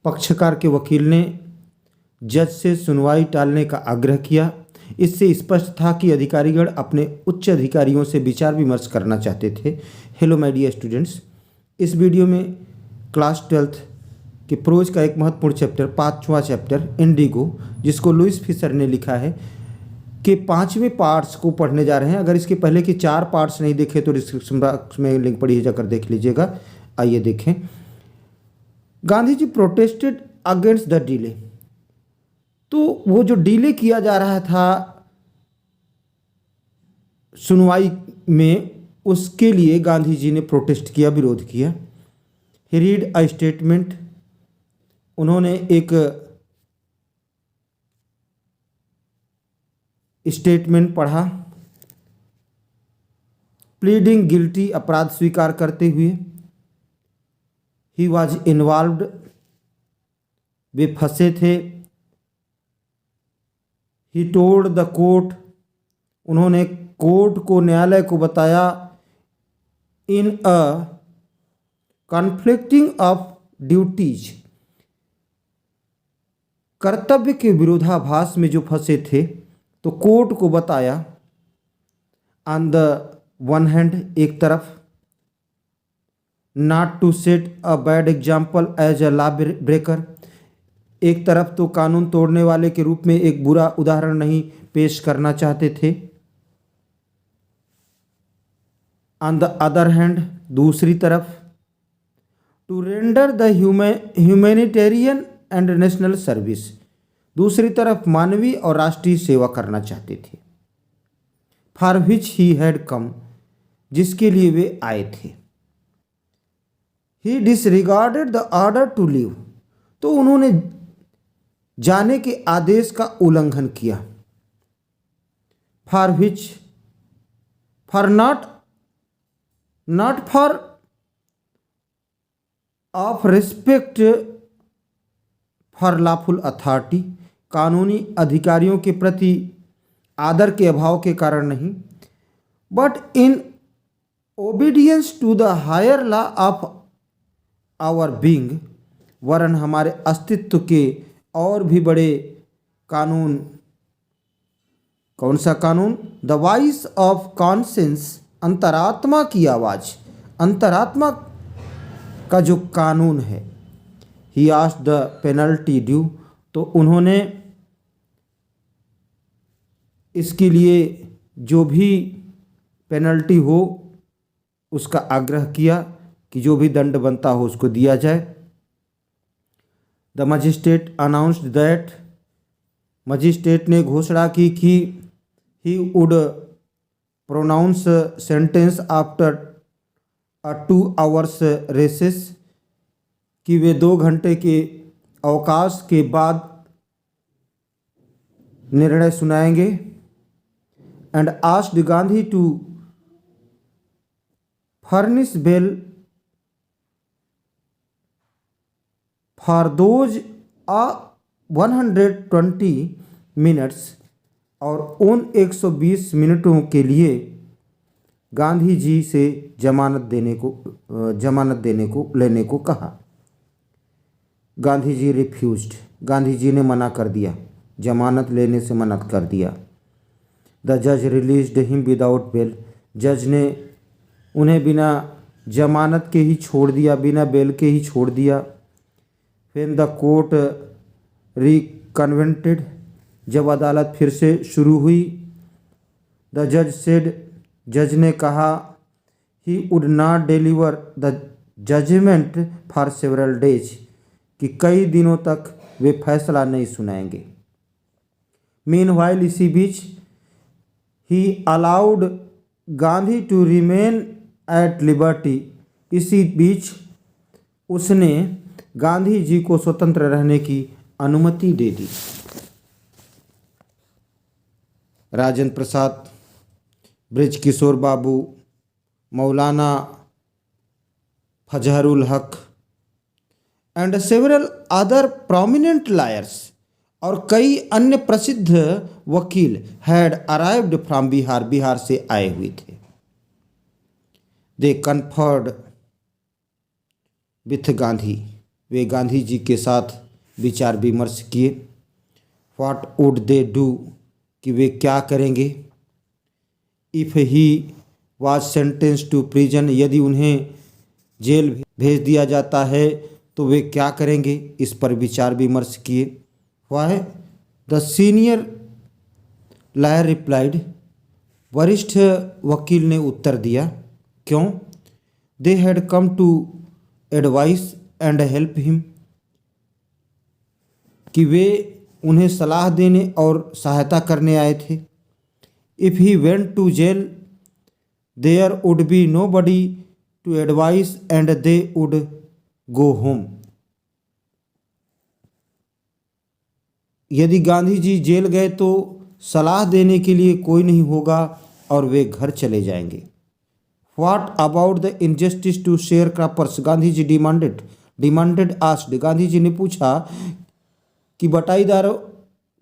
पक्षकार के वकील ने जज से सुनवाई टालने का आग्रह किया। इससे स्पष्ट था कि अधिकारीगण अपने उच्च अधिकारियों से विचार विमर्श करना चाहते थे। हेलो माय डियर स्टूडेंट्स, इस वीडियो में क्लास 12th के प्रोज का एक महत्वपूर्ण चैप्टर, 5वां चैप्टर इंडिगो, जिसको लुइस फिशर ने लिखा है, के 5वें पार्ट्स को पढ़ने जा रहे हैं। अगर इसके पहले के 4 पार्ट्स नहीं देखे तो डिस्क्रिप्शन बॉक्स में लिंक पढ़िए, जाकर देख लीजिएगा। आइए देखें। Gandhi ji protested against the delay. तो वो जो डिले किया जा रहा था सुनवाई में, उसके लिए गांधी जी ने प्रोटेस्ट किया, विरोध किया। ही रीड अ स्टेटमेंट। उन्होंने एक स्टेटमेंट पढ़ा। प्लीडिंग गिल्टी, अपराध स्वीकार करते हुए। ही वॉज इन्वॉल्व्ड, वे फंसे थे। ही टोल्ड द कोर्ट, उन्होंने कोर्ट को, न्यायालय को बताया। इन अ कॉन्फ्लिक्टिंग ऑफ ड्यूटीज, कर्तव्य के विरोधाभास में जो फंसे थे, तो कोर्ट को बताया। ऑन द वन हैंड, एक तरफ, not to set a bad example as a law breaker, एक तरफ तो कानून तोड़ने वाले के रूप में एक बुरा उदाहरण नहीं पेश करना चाहते थे। ऑन द अदर हैंड, दूसरी तरफ, to render the humanitarian and national service, दूसरी तरफ मानवीय और राष्ट्रीय सेवा करना चाहते थे। For which he had come, जिसके लिए वे आए थे। He disregarded the order to leave, तो उन्होंने जाने के आदेश का उल्लंघन किया। For which, for not for of respect for lawful authority, कानूनी अधिकारियों के प्रति आदर के अभाव के कारण नहीं, but in obedience to the higher law of our being, वरन हमारे अस्तित्व के और भी बड़े कानून। कौन सा कानून? द वॉइस ऑफ कॉन्शियंस, अंतरात्मा की आवाज़, अंतरात्मा का जो कानून है। He asked the penalty due, तो उन्होंने इसके लिए जो भी पेनल्टी हो उसका आग्रह किया कि जो भी दंड बनता हो उसको दिया जाए। The magistrate announced that, magistrate ने घोषणा की कि he would pronounce sentence after a 2 hours recess, कि वे 2 घंटे के अवकाश के बाद निर्णय सुनाएंगे। And asked Gandhi to furnish bail for those 120 minutes, और उन 120 मिनटों के लिए गांधी जी से जमानत लेने को कहा। गांधी जी रिफ्यूज्ड, गांधी जी ने मना कर दिया, जमानत लेने से मना कर दिया। द जज रिलीज्ड हिम विदाउट बेल, जज ने उन्हें बिना जमानत के ही छोड़ दिया, बिना बेल के ही छोड़ दिया। फिर द कोर्ट रिकन्वेंटेड, जब अदालत फिर से शुरू हुई। द जज सेड, जज ने कहा, he would not deliver the judgment for several days, कि कई दिनों तक वे फैसला नहीं सुनाएंगे। मीनवाइल, इसी बीच, he allowed Gandhi to remain at liberty, इसी बीच उसने गांधी जी को स्वतंत्र रहने की अनुमति दे दी। राजेंद्र प्रसाद, ब्रिज किशोर बाबू, मौलाना फजहरुल हक and several other prominent lawyers, और कई अन्य प्रसिद्ध वकील had arrived from Bihar, Bihar से आए हुए थे। दे कन्फर्ड विथ गांधी, वे गांधी जी के साथ विचार विमर्श किए। व्हाट वुड दे डू, कि वे क्या करेंगे। If he was sentence to prison, यदि उन्हें जेल भेज दिया जाता है तो वे क्या करेंगे, इस पर विचार विमर्श किए। Why the senior lawyer replied, वरिष्ठ वकील ने उत्तर दिया, क्यों। They had come to advise and help him, कि वे उन्हें सलाह देने और सहायता करने आए थे। If he went to jail there would be nobody to advise and they would go home, यदि गांधी जी जेल गए तो सलाह देने के लिए कोई नहीं होगा और वे घर चले जाएंगे। What about the injustice to sharecroppers, Gandhi ji demanded asked, Gandhi ji ने पूछा कि बटाईदारों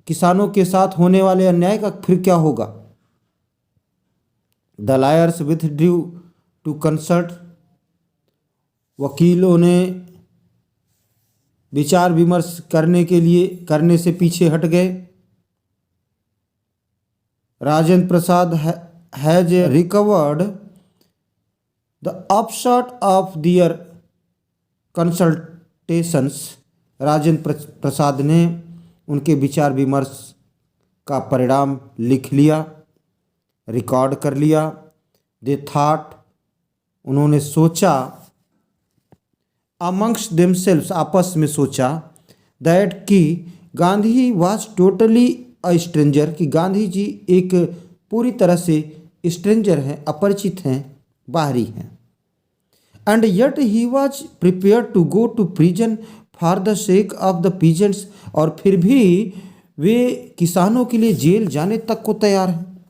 किसानों के साथ होने वाले अन्याय का फिर क्या होगा। The lawyers withdrew to consult, वकीलों ने विचार विमर्श करने से पीछे हट गए। Rajendra Prasad has recorded the upshot of their consultations, Rajendra Prasad ने उनके विचार विमर्श का परिणाम लिख लिया, रिकॉर्ड कर लिया। दे थॉट, उन्होंने सोचा, अमंग्स देमसेल्व्स, आपस में सोचा, दैट कि Gandhi was totally a stranger, कि गांधी जी एक पूरी तरह से स्ट्रेंजर हैं, अपरिचित हैं, बाहरी हैं। And yet he was prepare to go to prison for the sake of the peasants, और फिर भी वे किसानों के लिए जेल जाने तक को तैयार हैं।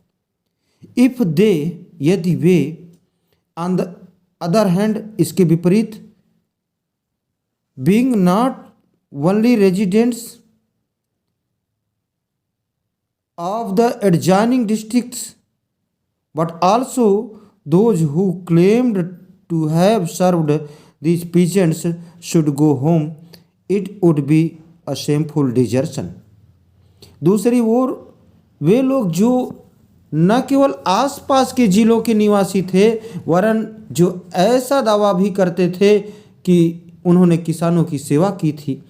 इफ दे, यदि वे, ऑन द अदर हैंड, इसके विपरीत, being not only residents of the adjoining districts but also those who claimed to have served these peasants should go home, it would be a shameful desertion। दूसरी ओर वे लोग जो न केवल आसपास के जिलों के निवासी थे वरन जो ऐसा दावा भी करते थे कि उन्होंने किसानों की सेवा की थी,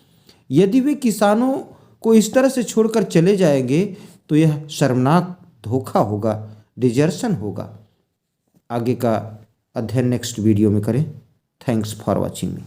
यदि वे किसानों को इस तरह से छोड़कर चले जाएंगे तो यह शर्मनाक धोखा होगा, डिजर्शन होगा। आगे का अध्ययन नेक्स्ट वीडियो में करें। Thanks for watching me.